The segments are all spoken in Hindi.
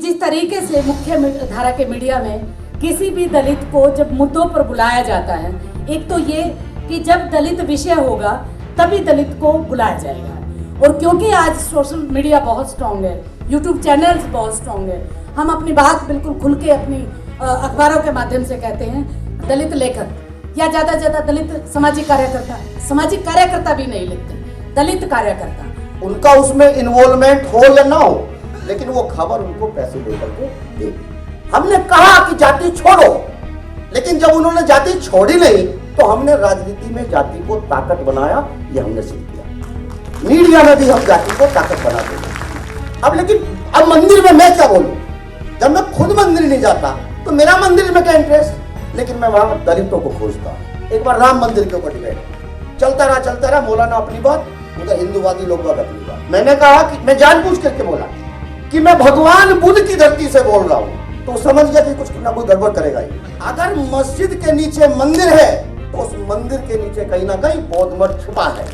जिस तरीके से मुख्य धारा के मीडिया में किसी भी दलित को जब मुद्दों पर बुलाया जाता है, एक तो ये कि जब दलित विषय होगा तभी दलित को बुलाया जाएगा। और क्योंकि आज सोशल मीडिया बहुत स्ट्रांग है, यूट्यूब चैनल्स बहुत स्ट्रांग है, हम अपनी बात बिल्कुल खुल के अपनी अखबारों के माध्यम से कहते हैं। दलित लेखक या ज़्यादा से ज़्यादा दलित सामाजिक कार्यकर्ता भी नहीं लिखते, दलित कार्यकर्ता। उनका उसमें इन्वॉल्वमेंट हो या ना हो, लेकिन वो खबर उनको पैसे देकर के दे। हमने कहा कि जाति छोड़ो, लेकिन जब उन्होंने जाति छोड़ी नहीं तो हमने राजनीति में जाति को ताकत बनाया, ये हमने सिद्ध किया। मीडिया में भी हम जाति को ताकत बनाते हैं। अब लेकिन अब मंदिर में मैं क्या बोलूं, जब मैं खुद मंदिर नहीं जाता तो मेरा मंदिर में क्या इंटरेस्ट, लेकिन मैं वहां दलितों को खोजता। एक बार राम मंदिर के ऊपर डिबेट चलता रहा, मौलाना अपनी बात, उधर हिंदूवादी लोग अपनी बात। मैंने कहा कि मैं जानबूझ करके बोला कि मैं भगवान बुद्ध की धरती से बोल रहा हूं, तो समझ गया कि कुछ ना कुछ गड़बड़ करेगा ही। अगर मस्जिद के नीचे मंदिर है तो उस मंदिर के नीचे कहीं ना कहीं बौद्ध मठ छुपा है,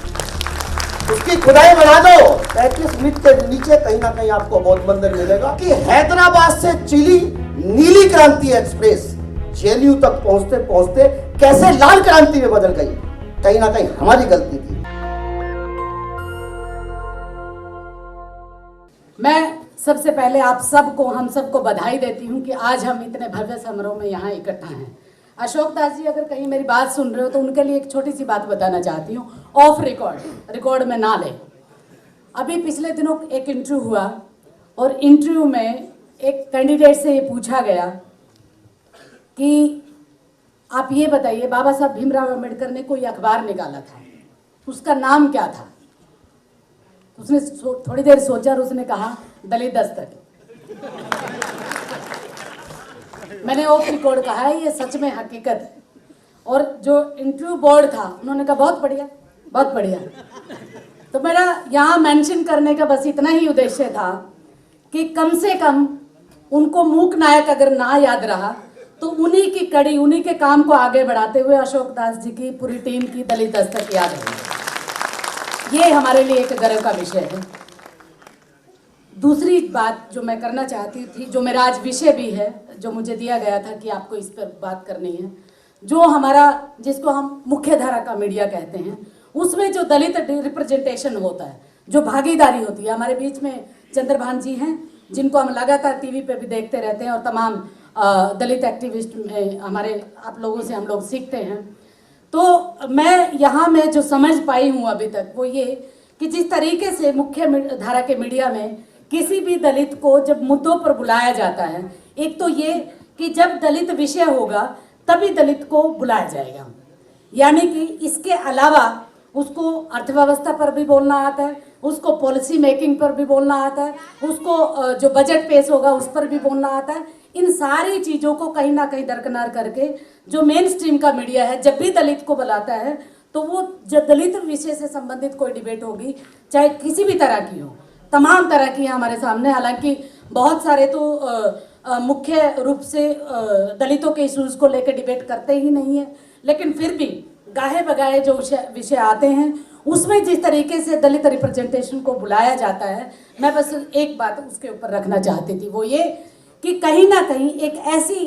उसकी खुदाई बना दो। 35 फीट के नीचे कहीं ना कहीं आपको बौद्ध मंदिर मिलेगा। कि हैदराबाद से चिली नीली क्रांति एक्सप्रेस जेएनयू तक पहुंचते पहुंचते कैसे लाल क्रांति में बदल गई, कहीं ना कहीं हमारी गलती थी। मैं सबसे पहले आप सबको, हम सबको बधाई देती हूं कि आज हम इतने भव्य समारोह में यहाँ इकट्ठा हैं। अशोक दास जी अगर कहीं मेरी बात सुन रहे हो तो उनके लिए एक छोटी सी बात बताना चाहती हूँ, ऑफ रिकॉर्ड में ना ले। अभी पिछले दिनों एक इंटरव्यू हुआ और इंटरव्यू में एक कैंडिडेट से ये पूछा गया कि आप ये बताइए, बाबा साहब भीमराव अम्बेडकर ने कोई अखबार निकाला था, उसका नाम क्या था? उसने थोड़ी देर सोचा और उसने कहा दलित दस्तक। मैंने ऑफ रिकॉर्ड कहा है, ये सच में हकीकत है। और जो इंटरव्यू बोर्ड था उन्होंने कहा बहुत बढ़िया, बहुत बढ़िया। तो मेरा यहाँ मेंशन करने का बस इतना ही उद्देश्य था कि कम से कम उनको मूक नायक अगर ना याद रहा तो उन्हीं की कड़ी, उन्हीं के काम को आगे बढ़ाते हुए अशोक दास जी की पूरी टीम की दलित दस्तक याद रही। ये हमारे लिए एक गर्व का विषय है। दूसरी बात जो मैं करना चाहती थी, जो मेरा आज विषय भी है, जो मुझे दिया गया था कि आपको इस पर बात करनी है, जो हमारा, जिसको हम मुख्य धारा का मीडिया कहते हैं, उसमें जो दलित रिप्रेजेंटेशन होता है, जो भागीदारी होती है। हमारे बीच में चंद्रभान जी हैं जिनको हम लगातार टीवी पे भी देखते रहते हैं और तमाम दलित एक्टिविस्ट में हमारे, आप लोगों से हम लोग सीखते हैं। तो मैं यहाँ में जो समझ पाई हूँ अभी तक वो ये कि जिस तरीके से मुख्य धारा के मीडिया में किसी भी दलित को जब मुद्दों पर बुलाया जाता है, एक तो ये कि जब दलित विषय होगा तभी दलित को बुलाया जाएगा, यानी कि इसके अलावा उसको अर्थव्यवस्था पर भी बोलना आता है, उसको पॉलिसी मेकिंग पर भी बोलना आता है, उसको जो बजट पेश होगा उस पर भी बोलना आता है। इन सारी चीज़ों को कहीं ना कहीं दरकिनार करके जो मेन स्ट्रीम का मीडिया है, जब भी दलित को बुलाता है तो वो जो दलित विषय से संबंधित कोई डिबेट होगी, चाहे किसी भी तरह की हो, तमाम तरह की है हमारे सामने। हालांकि बहुत सारे तो मुख्य रूप से दलितों के इश्यूज़ को लेकर डिबेट करते ही नहीं है, लेकिन फिर भी गाहे बगाए जो विषय आते हैं उसमें जिस तरीके से दलित रिप्रेजेंटेशन को बुलाया जाता है, मैं बस एक बात उसके ऊपर रखना चाहती थी, वो ये कि कहीं ना कहीं एक ऐसी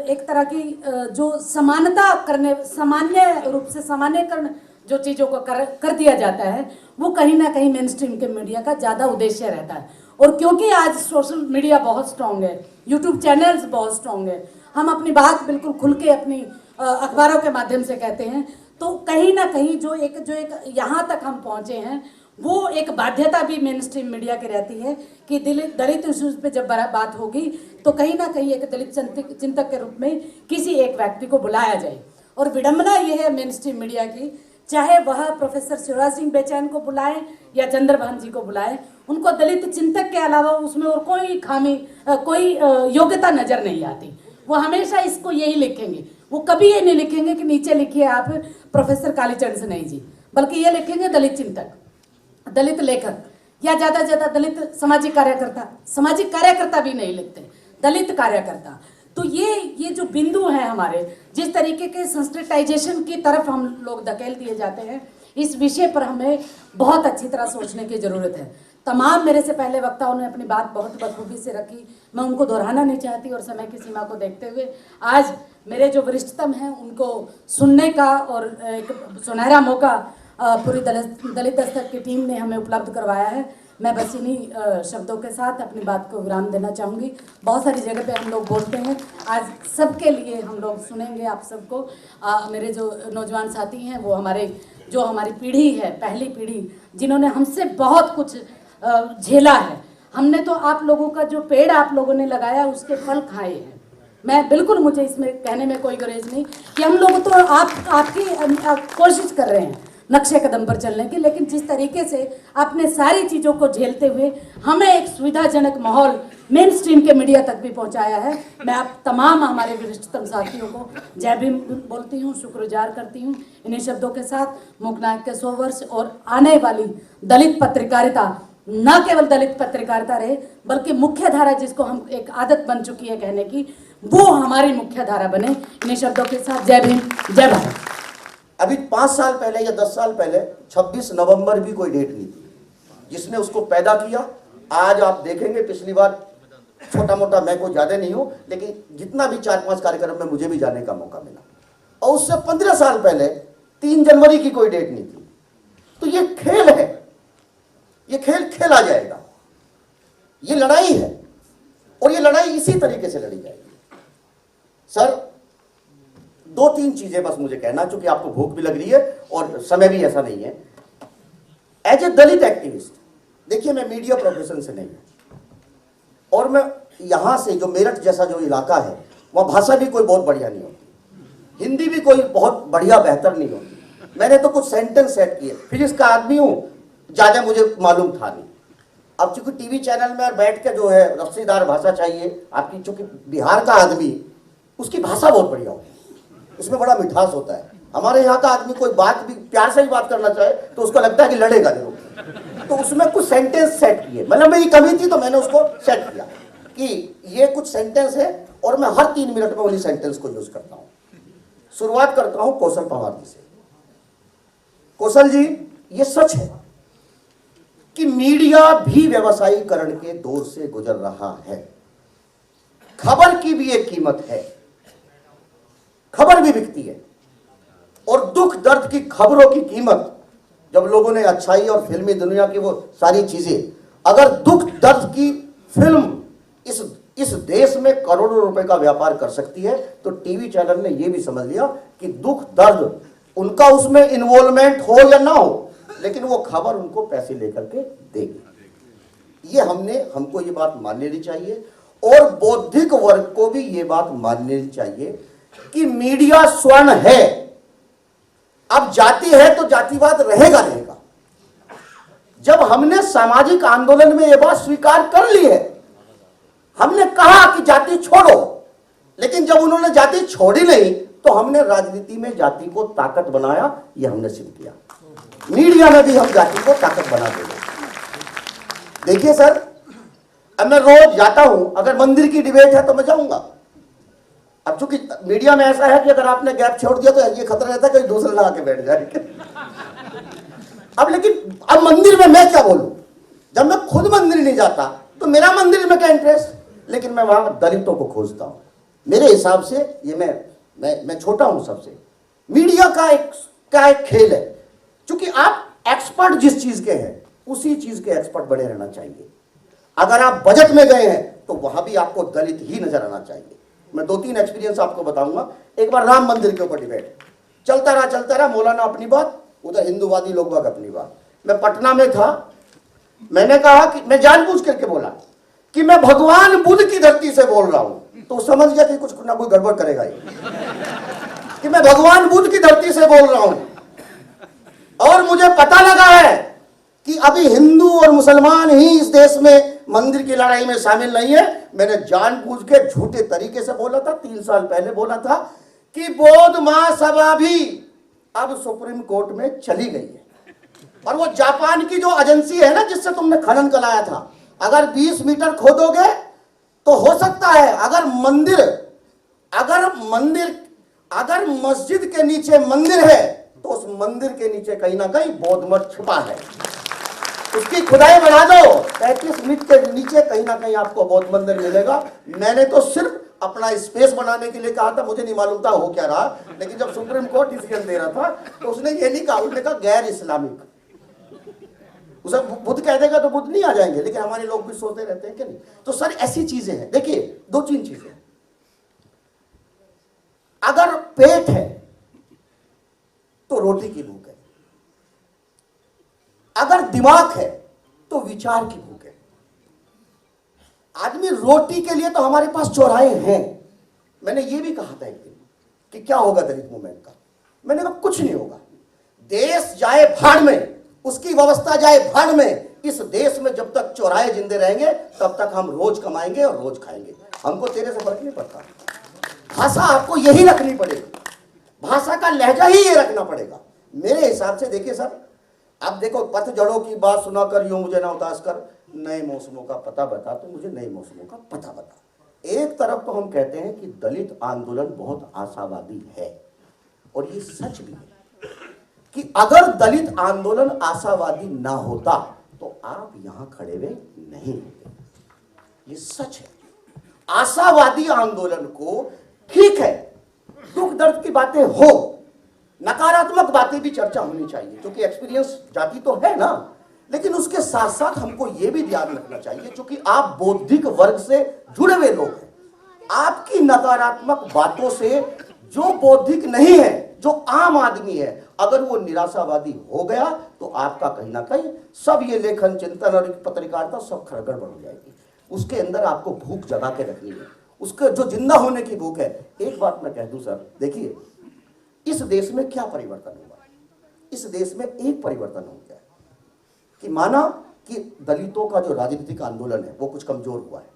एक तरह की जो समानता करने, सामान्य रूप से सामान्यकरण जो चीज़ों को कर दिया जाता है, वो कहीं ना कहीं मेन स्ट्रीम के मीडिया का ज़्यादा उद्देश्य रहता है। और क्योंकि आज सोशल मीडिया बहुत स्ट्रांग है, यूट्यूब चैनल्स बहुत स्ट्रांग है, हम अपनी बात बिल्कुल खुल के अपनी अखबारों के माध्यम से कहते हैं, तो कहीं ना कहीं जो एक यहाँ तक हम पहुँचे हैं, वो एक बाध्यता भी मेन स्ट्रीम मीडिया की रहती है कि दलित इश्यूज पे जब बात होगी तो कहीं ना कहीं एक दलित चिंतक के रूप में किसी एक व्यक्ति को बुलाया जाए। और विडंबना ये है मेन स्ट्रीम मीडिया की, चाहे वह प्रोफेसर शिवराज सिंह बेचैन को बुलाएं या चंद्रभान जी को बुलाएं, उनको दलित चिंतक के अलावा उसमें और कोई खामी, कोई योग्यता नजर नहीं आती। वो हमेशा इसको यही लिखेंगे, वो कभी ये नहीं लिखेंगे कि नीचे लिखिए आप प्रोफेसर कालीचरण से, नहीं जी, बल्कि ये लिखेंगे दलित चिंतक, दलित लेखक या ज़्यादा से ज़्यादा दलित सामाजिक कार्यकर्ता भी नहीं लिखते, दलित कार्यकर्ता। तो ये जो बिंदु हैं हमारे, जिस तरीके के संस्कृताइजेशन की तरफ हम लोग धकेल दिए जाते हैं, इस विषय पर हमें बहुत अच्छी तरह सोचने की ज़रूरत है। तमाम मेरे से पहले वक्ताओं ने अपनी बात बहुत बखूबी से रखी, मैं उनको दोहराना नहीं चाहती और समय की सीमा को देखते हुए आज मेरे जो वरिष्ठतम हैं उनको सुनने का और एक सुनहरा मौका पूरी दलित दस्तक की टीम ने हमें उपलब्ध करवाया है। मैं बस इन्हीं शब्दों के साथ अपनी बात को विराम देना चाहूँगी। बहुत सारी जगह पे हम लोग बोलते हैं, आज सबके लिए हम लोग सुनेंगे आप सबको। मेरे जो नौजवान साथी हैं वो हमारी पीढ़ी है, पहली पीढ़ी, जिन्होंने हमसे बहुत कुछ झेला है। हमने तो आप लोगों का जो पेड़ आप लोगों ने लगाया उसके फल खाए हैं। मैं बिल्कुल, मुझे इसमें कहने में कोई गुरेज नहीं कि हम लोग तो आपकी कोशिश कर रहे हैं नक्शे कदम पर चलने की, लेकिन जिस तरीके से आपने सारी चीज़ों को झेलते हुए हमें एक सुविधाजनक माहौल मेन स्ट्रीम के मीडिया तक भी पहुंचाया है, मैं आप तमाम हमारे वरिष्ठतम साथियों को जय भीम बोलती हूँ, शुक्रगुजार करती हूँ। इन्हीं शब्दों के साथ मूकनायक के 100 वर्ष और आने वाली दलित पत्रकारिता न केवल दलित पत्रकारिता रहे बल्कि मुख्य धारा, जिसको हम एक आदत बन चुकी है कहने की, वो हमारी मुख्य धारा बने। इन्हीं शब्दों के साथ जय भीम, जय भारत। अभी 5 साल पहले या 10 साल पहले 26 नवंबर भी कोई डेट नहीं थी, जिसने उसको पैदा किया। आज आप देखेंगे, पिछली बार छोटा मोटा, मैं कोई ज्यादा नहीं हूं, लेकिन जितना भी 4-5 कार्यक्रम में मुझे भी जाने का मौका मिला, और उससे 15 साल पहले 3 जनवरी की कोई डेट नहीं थी। तो ये खेल है, ये खेल खेला जाएगा, ये लड़ाई है, और ये लड़ाई इसी तरीके से लड़ी जाएगी। सर, 2-3 चीजें बस मुझे कहना, चूंकि आपको भूख भी लग रही है और समय भी ऐसा नहीं है। एज ए दलित एक्टिविस्ट, देखिए मैं मीडिया प्रोफेशन से नहीं हूं, और मैं यहां से, जो मेरठ जैसा जो इलाका है, वहां भाषा भी कोई बहुत बढ़िया नहीं होती, हिंदी भी कोई बहुत बढ़िया बेहतर नहीं होती। मैंने तो कुछ सेंटेंस सेट किए, फिजिक्स का आदमी हूं, ज्यादा मुझे मालूम था नहीं। अब चूंकि टीवी चैनल में बैठ के जो है रफ्सीदार भाषा चाहिए आपकी, चूंकि बिहार का आदमी, उसकी भाषा बहुत बढ़िया होती है, उसमें बड़ा मिठास होता है। हमारे यहाँ का आदमी कोई बात भी प्यार से ही बात करना चाहे तो उसको लगता है कि लड़ेगा जरूर, तो उसमें कुछ सेंटेंस सेट किए। मतलब मेरी कमी थी तो मैंने उसको सेट किया कि ये कुछ सेंटेंस है, और मैं हर 3 मिनट में उन्हीं सेंटेंस को यूज करता हूँ। शुरुआत करता हूँ कौशल पवार जी से। कौशल जी, ये सच है कि मीडिया भी व्यवसायीकरण के दौर से गुजर रहा है। खबर की भी एक कीमत है, खबर भी बिकती है, और दुख दर्द की खबरों की कीमत, जब लोगों ने अच्छाई और फिल्मी दुनिया की वो सारी चीजें, अगर दुख दर्द की फिल्म इस देश में करोड़ों रुपए का व्यापार कर सकती है, तो टीवी चैनल ने ये भी समझ लिया कि दुख दर्द उनका उसमें इन्वॉल्वमेंट हो या ना हो, लेकिन वो खबर उनको पैसे लेकर के देगी। ये हमको ये बात मान लेनी चाहिए, और बौद्धिक वर्ग को भी ये बात मान लेनी चाहिए कि मीडिया स्वर्ण है। अब जाति है तो जातिवाद रहेगा। जब हमने सामाजिक आंदोलन में यह बात स्वीकार कर ली है, हमने कहा कि जाति छोड़ो, लेकिन जब उन्होंने जाति छोड़ी नहीं तो हमने राजनीति में जाति को ताकत बनाया। यह हमने सिद्ध किया। मीडिया में भी हम जाति को ताकत बना देंगे। देखिए सर, अब मैं रोज जाता हूं, अगर मंदिर की डिबेट है तो मैं जाऊंगा। अब चूंकि मीडिया में ऐसा है कि अगर आपने गैप छोड़ दिया तो ये खतरा रहता है कि दूसरे लगा के बैठ जाए। अब लेकिन अब मंदिर में मैं क्या बोलूं, जब मैं खुद मंदिर नहीं जाता तो मेरा मंदिर में क्या इंटरेस्ट। लेकिन मैं वहां दलितों को खोजता हूं। मेरे हिसाब से ये मैं छोटा हूं सबसे। मीडिया का एक खेल है, क्योंकि आप एक्सपर्ट जिस चीज के हैं उसी चीज के एक्सपर्ट बने रहना चाहिए। अगर आप बजट में गए हैं तो वहां भी आपको दलित ही नजर आना चाहिए। मैं 2-3 एक्सपीरियंस आपको बताऊंगा। एक बार राम मंदिर के ऊपर डिबेट चलता रहा, मौलाना अपनी बात, उधर हिंदूवादी लोग अपनी बात। मैं पटना में था, मैंने कहा कि मैं जानबूझ करके बोला कि मैं भगवान बुद्ध की धरती से बोल रहा हूं, तो समझ गया कि कुछ ना कोई गड़बड़ करेगा ये, कि मैं भगवान बुद्ध की धरती से बोल रहा हूं। और मुझे पता लगा है कि अभी हिंदू और मुसलमान ही इस देश में मंदिर की लड़ाई में शामिल नहीं है। मैंने जानबूझ के झूठे तरीके से बोला था, 3 साल पहले बोला था कि बौद्ध महासभा भी अब सुप्रीम कोर्ट में चली गई है। और वो जापान की जो एजेंसी है ना, जिससे तुमने खनन कराया था, अगर 20 मीटर खोदोगे तो हो सकता है अगर मस्जिद के नीचे मंदिर है तो उस मंदिर के नीचे कहीं ना कहीं बौद्ध मठ छुपा है। उसकी खुदाई बढ़ा दो, 35 फीट के नीचे कहीं ना कहीं आपको बौद्ध मंदिर मिलेगा। मैंने तो सिर्फ अपना स्पेस बनाने के लिए कहा था, मुझे नहीं मालूम था हो क्या रहा, लेकिन जब सुप्रीम कोर्ट डिसीजन दे रहा था तो उसने ये नहीं कहा, उसने कहा गैर इस्लामिक। उसे बुद्ध कह देगा तो बुद्ध नहीं आ जाएंगे, लेकिन हमारे लोग भी सोचते रहते हैं कि नहीं। तो सर ऐसी चीजें हैं। देखिए 2-3 चीजें, अगर पेट है तो रोटी की भूख है, अगर दिमाग है तो विचार की भूख है। आदमी रोटी के लिए तो हमारे पास चौराहे हैं। मैंने ये भी कहा था एक दिन कि क्या होगा दलित मूवमेंट का, मैंने कहा कुछ नहीं होगा। देश जाए भाड़ में, उसकी व्यवस्था जाए भाड़ में, इस देश में जब तक चौराहे जिंदे रहेंगे तब तक हम रोज कमाएंगे और रोज खाएंगे। हमको तेरे से फर्क नहीं पड़ता। भाषा आपको यही रखनी पड़ेगी, भाषा का लहजा ही ये रखना पड़ेगा मेरे हिसाब से। देखिए सर, अब देखो, पतझड़ों की बात सुनाकर यूं मुझे ना उदास कर, नए मौसमों का पता बता, तो मुझे नए मौसमों का पता बता। एक तरफ तो हम कहते हैं कि दलित आंदोलन बहुत आशावादी है, और ये सच भी है कि अगर दलित आंदोलन आशावादी ना होता तो आप यहां खड़े हुए नहीं होते। ये सच है। आशावादी आंदोलन को, ठीक है, दुख दर्द की बातें हो, नकारात्मक बातें भी चर्चा होनी चाहिए, क्योंकि एक्सपीरियंस जाति तो है ना, लेकिन उसके साथ साथ हमको यह भी ध्यान रखना चाहिए, क्योंकि आप बौद्धिक वर्ग से जुड़े हुए लोग हैं। आपकी नकारात्मक बातों से जो बौद्धिक नहीं है, जो आम आदमी है, अगर वो निराशावादी हो गया तो आपका कहीं ना कहीं सब ये लेखन, चिंतन और पत्रकारिता सब खड़गड़ बढ़ जाएगी। उसके अंदर आपको भूख जगा के रखनी है, उसके जो जिंदा होने की भूख है। एक बात मैं कह दूं सर, देखिए इस देश में क्या परिवर्तन हुआ। इस देश में एक परिवर्तन हो गया कि माना कि दलितों का जो राजनीतिक आंदोलन है वो कुछ कमजोर हुआ है,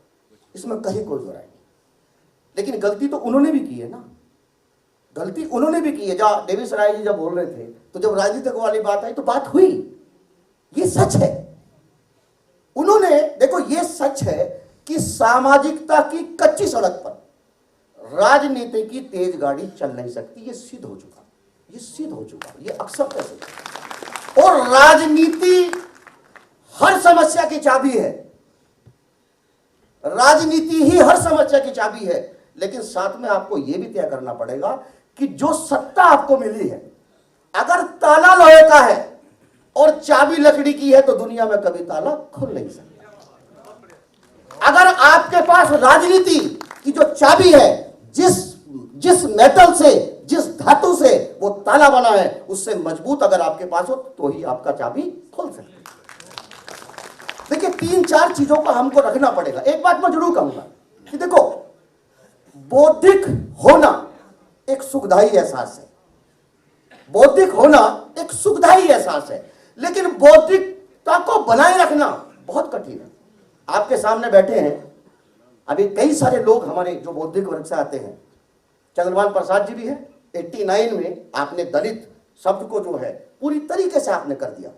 इसमें कहीं कोई दो राय नहीं, लेकिन गलती तो उन्होंने भी की है ना, गलती उन्होंने भी की है। जब डेविस राय जी जब बोल रहे थे तो जब राजनीतिक वाली बात आई तो बात हुई, ये सच है। उन्होंने, देखो ये सच है कि सामाजिकता की कच्ची सड़क पर राजनीति की तेज गाड़ी चल नहीं सकती। ये सिद्ध हो चुका, ये सिद्ध हो चुका, ये अक्सर कैसे। और राजनीति हर समस्या की चाबी है, राजनीति ही हर समस्या की चाबी है, लेकिन साथ में आपको यह भी तय करना पड़ेगा कि जो सत्ता आपको मिली है, अगर ताला लोहे का है और चाबी लकड़ी की है तो दुनिया में कभी ताला खुल नहीं सकता। अगर आपके पास राजनीति की जो चाबी है, जिस मेटल से, जिस धातु से वो ताला बना है, उससे मजबूत अगर आपके पास हो तो ही आपका चाबी खोल सकते हैं। देखिए 3-4 चीजों का हमको रखना पड़ेगा। एक बात मैं जरूर कहूंगा कि देखो, बौद्धिक होना एक सुखदायी एहसास है, बौद्धिक होना एक सुखदायी एहसास है, लेकिन बौद्धिकता को बनाए रखना बहुत कठिन है। आपके सामने बैठे हैं अभी कई सारे लोग हमारे जो बौद्धिक वर्ग से आते हैं, चंद्रभान प्रसाद जी भी हैं। 89 में आपने दलित शब्द को जो है पूरी तरीके से आपने कर दिया।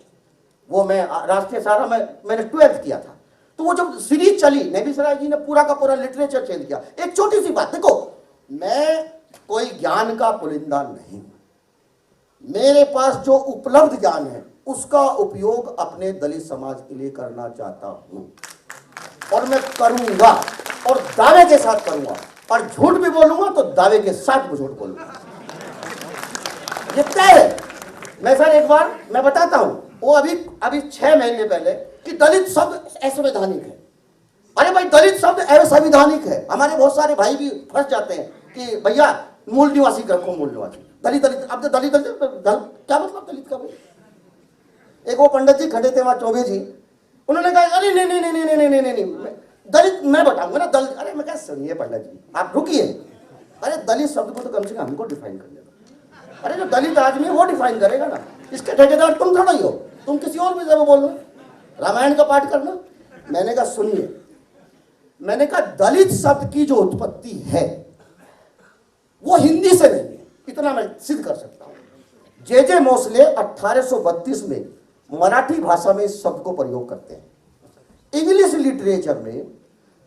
वो मैं राष्ट्रीय सहारा में मैंने 12th किया था, तो वो जब सीरीज चली, नेवी सराय जी ने पूरा का पूरा लिटरेचर चेंज किया। एक छोटी सी बात, देखो मैं कोई ज्ञान का पुलिंदा नहीं, मेरे पास जो उपलब्ध ज्ञान है उसका उपयोग अपने दलित समाज के लिए करना चाहता हूं, और मैं करूंगा, और दावे के साथ करूंगा, और झूठ भी बोलूंगा तो दावे के साथ झूठ बोलूंगा, ये तय है। मैं सर एक बार मैं बताता हूं, वो अभी 6 महीने पहले कि दलित शब्द असंवैधानिक है। अरे भाई, दलित शब्द असंवैधानिक है। हमारे बहुत सारे भाई भी फंस जाते हैं कि भैया मूल निवासी रखो, मूल निवासी। दलित अब दलित क्या मतलब दलित का भाई? एक वो पंडित जी खड़े थे वहां, चौबे जी, उन्होंने कहा अरे नहीं नहीं नहीं नहीं नहीं नहीं नहीं नहीं दलित मैं बताऊंगा ना दलित। अरे मैं क्या, सुनिए पंडित जी आप रुकिए, अरे दलित शब्द को तो कम से कम हमको डिफाइन कर दो। अरे जो दलित आदमी है वो डिफाइन करेगा ना, इसके ठेकेदार तुम थोड़ा ही हो, तुम किसी और भी जगह बोल लो, रामायण का पाठ करना। मैंने कहा सुनिए, मैंने कहा दलित शब्द की जो उत्पत्ति है वो हिंदी से नहीं है, इतना मैं सिद्ध कर सकता हूं। जे मोसले 1832 में मराठी भाषा में इस शब्द को प्रयोग करते हैं। इंग्लिश लिटरेचर में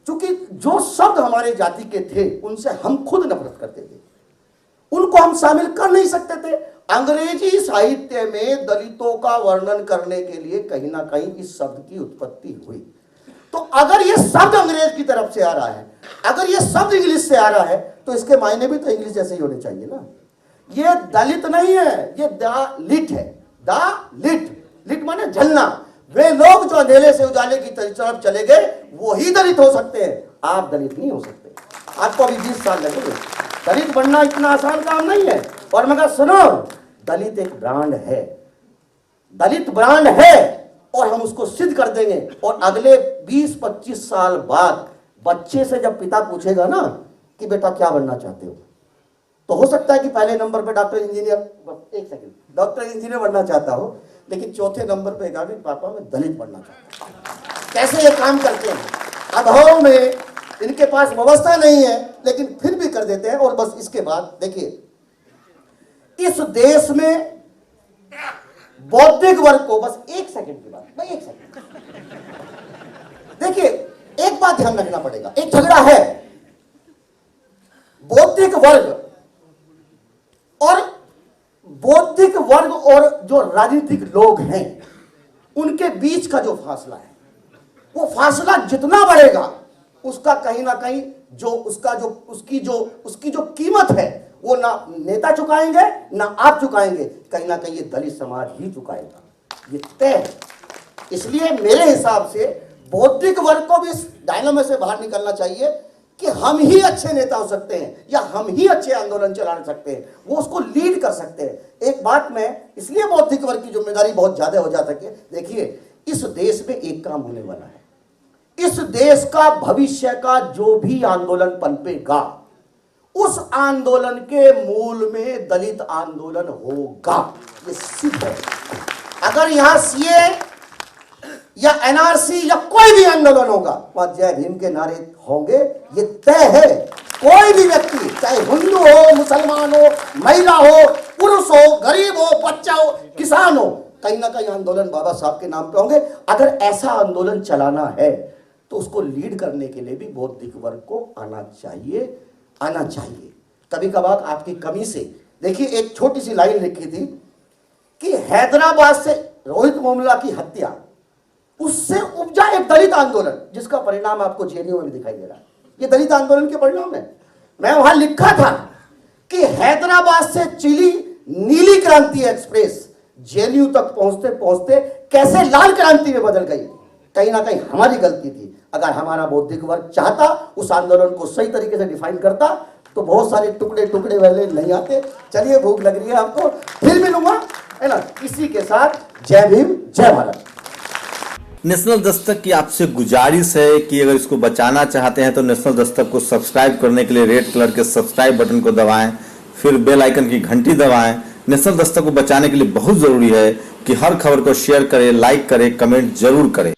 चूंकि जो शब्द हमारे जाति के थे उनसे हम खुद नफरत करते थे, उनको हम शामिल कर नहीं सकते थे, अंग्रेजी साहित्य में दलितों का वर्णन करने के लिए कहीं ना कहीं इस शब्द की उत्पत्ति हुई। तो अगर ये शब्द अंग्रेज की तरफ से आ रहा है, अगर ये शब्द इंग्लिश से आ रहा है, तो इसके मायने भी तो इंग्लिश जैसे ही होने चाहिए ना। ये दलित नहीं है, ये दालित है। दालित, लिट माने जलना। वे लोग जो अंधेरे से उजाले की तरफ चले गए वो ही दलित हो सकते हैं, आप दलित नहीं हो सकते। आपको अभी 20 साल लगेंगे। दलित बनना इतना आसान काम नहीं है। और मगर सुनो, दलित एक ब्रांड है, दलित ब्रांड है, और हम उसको सिद्ध कर देंगे। और अगले 20-25 साल बाद बच्चे से जब पिता पूछेगा ना कि बेटा क्या बनना चाहते हो, तो हो सकता है कि पहले नंबर पे डॉक्टर इंजीनियर, एक सेकंड, डॉक्टर इंजीनियर बनना चाहता हो, लेकिन चौथे नंबर पे कहा कि पापा मैं दलित बनना चाहता हूं। कैसे ये काम करते हैं? अभाव में इनके पास व्यवस्था नहीं है, लेकिन फिर भी कर देते हैं। और बस इसके बाद देखिए, इस देश में बौद्धिक वर्ग को, बस एक सेकंड की बात, भाई एक सेकंड, देखिए एक बात ध्यान रखना पड़ेगा। एक झगड़ा है बौद्धिक वर्ग और जो राजनीतिक लोग हैं उनके बीच का जो फासला है, वो फासला जितना बढ़ेगा उसका कहीं ना कहीं उसकी जो कीमत है वो ना नेता चुकाएंगे ना आप चुकाएंगे, कहीं ना कहीं ये दलित समाज ही चुकाएगा, ये तय है। इसलिए मेरे हिसाब से बौद्धिक वर्ग को भी इस डायनामा से बाहर निकलना चाहिए कि हम ही अच्छे नेता हो सकते हैं या हम ही अच्छे आंदोलन चला सकते हैं, वो उसको लीड कर सकते हैं। एक बात मैं इसलिए बौद्धिक वर्ग की जिम्मेदारी बहुत ज्यादा हो जा सके, देखिए इस देश में एक काम होने वाला है, इस देश का भविष्य का जो भी आंदोलन पनपेगा उस आंदोलन के मूल में दलित आंदोलन होगा, ये सिद्ध है। अगर यहां सीए या एनआरसी या कोई भी आंदोलन होगा, वहां जय भीम के नारे होंगे, ये तय है। कोई भी व्यक्ति, चाहे हिंदू हो, मुसलमान हो, महिला हो, पुरुष हो, गरीब हो, बच्चा हो, किसान हो, कहीं ना कहीं आंदोलन बाबा साहब के नाम पे होंगे। अगर ऐसा आंदोलन चलाना है तो उसको लीड करने के लिए भी बौद्धिक वर्ग को आना चाहिए। कभी कभार आपकी कमी से, देखिए एक छोटी सी लाइन लिखी थी कि हैदराबाद से रोहित मोमला की हत्या, उससे उपजा एक दलित आंदोलन जिसका परिणाम आपको जेएनयू में भी दिखाई दे रहा है। ये दलित आंदोलन के परिणाम है। मैं वहां लिखा था कि हैदराबाद से चिली नीली क्रांति एक्सप्रेस जेएनयू तक पहुंचते पहुंचते कैसे लाल क्रांति में बदल गई, कहीं ना कहीं हमारी गलती थी। अगर हमारा बौद्धिक वर्ग चाहता, उस आंदोलन को सही तरीके से डिफाइन करता, तो बहुत सारे टुकड़े वाले नहीं आते। चलिए, भूख लग रही है आपको, फिर मिलूंगा, है ना। इसी के साथ जय भीम, जय भारत। नेशनल दस्तक की आपसे गुजारिश है कि अगर इसको बचाना चाहते हैं तो नेशनल दस्तक को सब्सक्राइब करने के लिए रेड कलर के सब्सक्राइब बटन को दबाएं, फिर बेल आइकन की घंटी दबाएं। नेशनल दस्तक को बचाने के लिए बहुत जरूरी है कि हर खबर को शेयर करें, लाइक करें, कमेंट जरूर करें।